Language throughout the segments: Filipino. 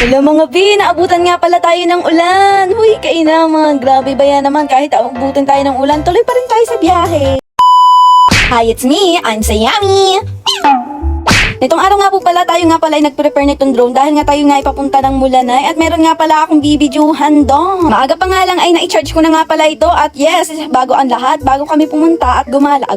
Hello mga B, naabutan nga pala tayo ng ulan. Huy, kainaman. Grabe ba yan naman? Kahit aabutan tayo ng ulan, tuloy pa rin tayo sa biyahe. Hi, it's me. I'm Sayami. Nitong araw nga po pala, tayo nga pala ay nag-prepare nitong drone dahil nga tayo nga ipapunta ng Mulanay at meron nga pala akong bibidyuhan doon. Maaga pa nga lang ay na-charge ko na nga pala ito at yes, bago ang lahat, bago kami pumunta at gumala,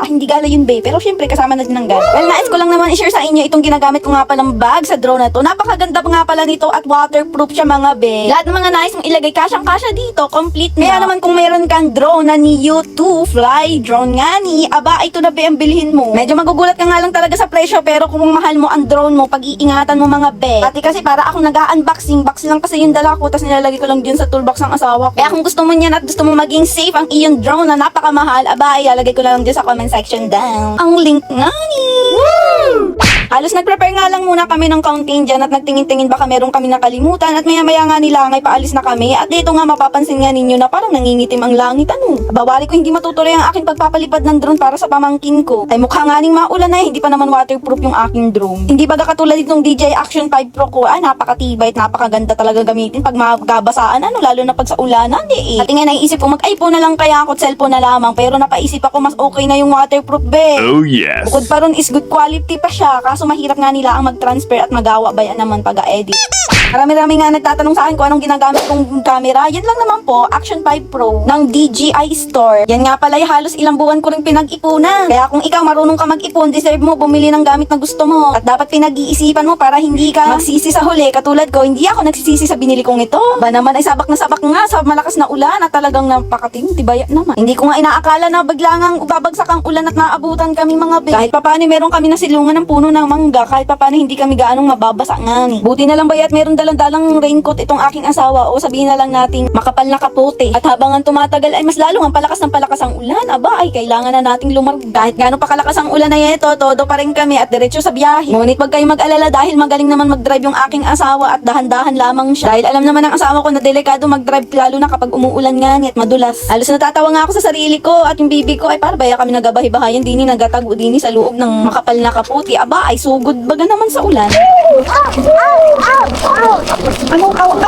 hindi gala yun babe, pero syempre kasama na din ng gala. Well, nais ko lang naman i-share sa inyo itong ginagamit ko nga palang bag sa drone na to. Napakaganda pa nga pala nito at waterproof siya mga be. Lahat ng mga nais mong ilagay, kasyang-kasya dito, complete na. Kaya naman kung meron kang drone na ni U2 Fly drone nga ni, aba, ito na be ang bilhin mo. Medyo magugulat ka nga lang talaga sa presyo pero kung mahal mo ang drone mo, pag-iingatan mo mga be. Pati kasi para akong nag-unboxing, box lang kasi yung dala ko, tapos nilalagay ko lang dyan sa toolbox ng asawa ko. Kaya kung gusto mo niyan at gusto mo maging safe ang iyong drone na napakamahal, aba, ilalagay ko lang dyan sa comment section down ang link nga ni. Halos nag-prepare nga lang muna kami ng counting dyan at nagtingin-tingin baka meron kami nakalimutan at maya-maya nga nila ngay paalis na kami at dito nga mapapansin nga ninyo na parang nangingitim ang langit. Ano? Bawali ko hindi matutuloy ang aking pagpapalipad ng drone para sa pamangkin ko. Ay mukha nga ning maulan na hindi pa naman waterproof yung aking drone. Hindi baga katulad itong DJI Action 5 Pro ko, napakatibay at napakaganda talaga gamitin pag magkabasaan, lalo na pag sa ulanan, At nga naisip ko mag-iPhone na lang kaya ako at cellphone na lamang pero napaisip ako mas okay na yung waterproof be. Oh yes. Bukod pa ron is good quality pa siya, kaso mahirap nga nila ang mag-transfer at magawa ba yan naman pag-edit. Marami-rami nga nagtatanong sa akin kung anong ginagamit kong camera. Yan lang naman po, Action 5 Pro ng DJI Store. Yan nga pala halos ilang buwan ko rin pinag-ipunan. Kaya kung ikaw marunong ka mag-ipon, deserve mo bumili ng gamit na gusto mo. At dapat pinag-iisipan mo para hindi ka magsisi sa huli. Katulad ko, hindi ako nagsisisi sa binili kong ito. Ba naman ay sabak nga sa malakas na ulan at talagang napakatibay naman. Hindi ko nga inaakala na biglangang babagsak ang ulan at maabutan kami mga be. Kahit papaano meron kami nasilungan ng puno ng mangga. Kahit papaano hindi kami gaanong mababasa nga ni. Buti na lang ba at meron dalang raincoat itong aking asawa o sabihin na lang nating makapal na kapote. At habang ang tumatagal ay mas lalong ang palakas ng palakas ang ulan. Aba ay kailangan na nating lumarga. Kahit gaano pa kalakas ang ulan na ito, todo pa rin kami at diretso sa biyahe. Ngunit wag kayong mag-alala dahil magaling naman mag-drive yung aking asawa at dahan-dahan lamang siya. Dahil alam naman ng asawa ko na delikado mag-drive lalo na kapag umuulan nga at madulas. Halos natatawa nga ako sa sarili ko at yung bibi ko ay para baya kami nagabahay-bahayan dini nagatago dini sa loob ng makapal na kapote. Aba ay sugod baga naman sa ulan. Anong kawa?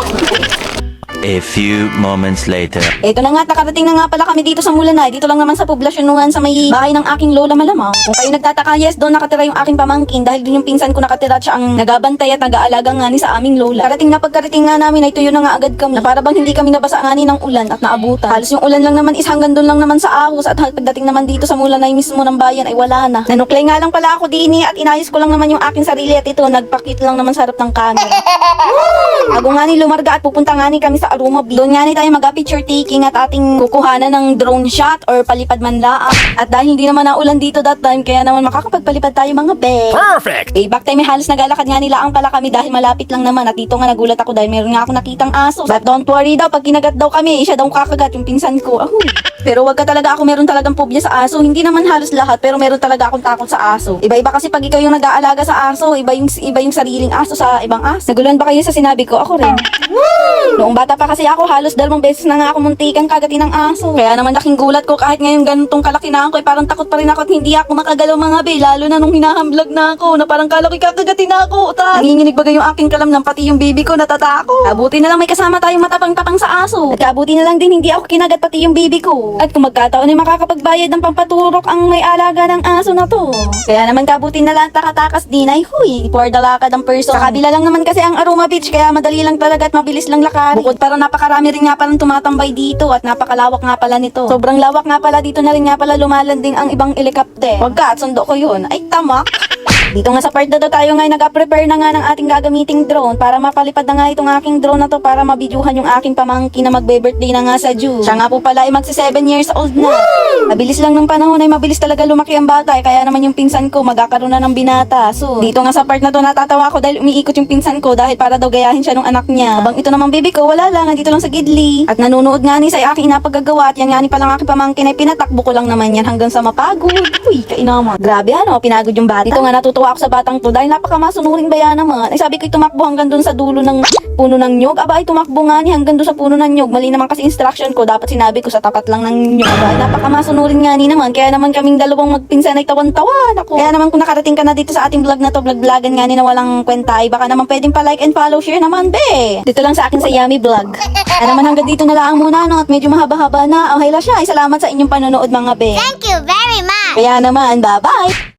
A few moments later. Ito na nga, nakarating na nga pala kami dito sa Mulanay. Dito lang naman sa poblasyonuhan sa may bahay ng aking lola malamang. Kung kayo nagtataka, yes, doon nakatira yung aking pamangkin dahil doon yung pinsan ko nakatira at siya ang nagabantay at nag-aalaga nga ni sa aming lola. Pagkarating nga namin ay tuyo na nga agad kami na para bang hindi kami nabasa nga ni ng ulan at naabutan. Halos yung ulan lang naman is hanggang doon lang naman sa ahos at pagdating naman dito sa Mulanay mismo ng bayan ay wala na. Nanuklay nga lang pala ako din at inayos ko lang naman yung aking sarili at ito, nagpakit lang naman sa harap ng camera. Ako nga ni lumarga at pupunta nga ni kami sa Aruma Beach. Doon nga ni tayo mag-picture taking at ating kukuhanan ng drone shot or palipad man laang. At dahil hindi naman naulan dito that time, kaya naman makakapagpalipad tayo mga be. Perfect! Back time halos nagalakad nga nila ang pala kami dahil malapit lang naman. At dito nga nagulat ako dahil meron nga ako nakitang aso. But don't worry daw, pag kinagat daw kami, siya daw kakagat yung pinsan ko. Ahoy. Pero wag ka talaga, ako meron talagang phobia sa aso. Hindi naman halos lahat, pero meron talaga akong takot sa aso. Iba-iba kasi pag ikaw yung nag-aalaga sa aso, iba yung sariling aso sa ibang aso. Naguluhan ba kayo sa sinabi ko? Ako rin. Noong bata pa kasi ako, halos 2 beses na nga ako muntikan kagatin ng aso. Kaya naman laking gulat ko kahit ngayon ganitong kalaki na ako, parang takot pa rin ako at hindi ako makagalaw mga be. Lalo na nung hinahamlag na ako, na parang kala ko kakagatin na ako. Nanginginig bagay yung aking kalamnan, pati yung baby ko natatakot. Kabuti na lang may kasama tayong matapang-tapang sa aso. At kabuti na lang din hindi ako kinagat pati yung baby ko. At kung magkataon ay makakapagbayad ng pampaturok ang may alaga ng aso na to. Kaya naman kabuti na lang takatakas din ay huy, for the lakad ang person. Sa kabila lang naman kasi ang Aruma Beach, kaya madali lang talaga at mabilis lang lakad. Bukod para napakarami rin nga palang tumatambay dito at napakalawak nga pala nito. Sobrang lawak nga pala dito na rin nga pala lumalanding ang ibang helicopter. Wag ka at sundo ko yun. Ay tamak. Dito nga sa part na to tayo nga nag-prepare na nga ng ating gagamiting drone para mapalipad na nga itong aking drone na to para mabidyuhan yung aking pamangkin na magbe-birthday na nga sa June. Siya nga po pala ay magsi 7 years old na. Mabilis lang ng panahon ay mabilis talaga lumaki ang bata kaya naman yung pinsan ko magkakaroon na ng binata. So, dito nga sa part na to natatawa ako dahil umiikot yung pinsan ko dahil para daw gayahin siya ng anak niya. Habang ito namang baby ko wala lang, dito lang sa gidli. At nanonood nga ni sa aking inapaggagawa at yan nga ni palang aking pamangkin ay pinatakbo ko lang naman yan hanggang sa mapagod. Uy, kainama. Grabe pinagod yung bata. Dito nga natutuwa natutuwa ako sa batang to dahil napakamasunuring baya naman. Ay sabi ko tumakbo hanggang dun sa dulo ng puno ng nyog. Aba ay tumakbo nga ni hanggang dun sa puno ng nyog. Mali naman kasi instruction ko. Dapat sinabi ko sa tapat lang ng nyog. Aba ay napakamasunurin nga ni naman. Kaya naman kaming dalawang magpinsan ay tawan-tawan ako. Kaya naman kung nakarating ka na dito sa ating vlog na to, vlog-vlogan nga ni na walang kwenta ay baka naman pwedeng pa-like and follow, share naman be. Dito lang sa akin sa Yummy Vlog. Kaya naman hanggang dito na lang muna no at medyo mahaba-haba na. Oh, hayla siya. Ay salamat sa inyong panonood mga be. Thank you very much. Kaya naman, bye-bye!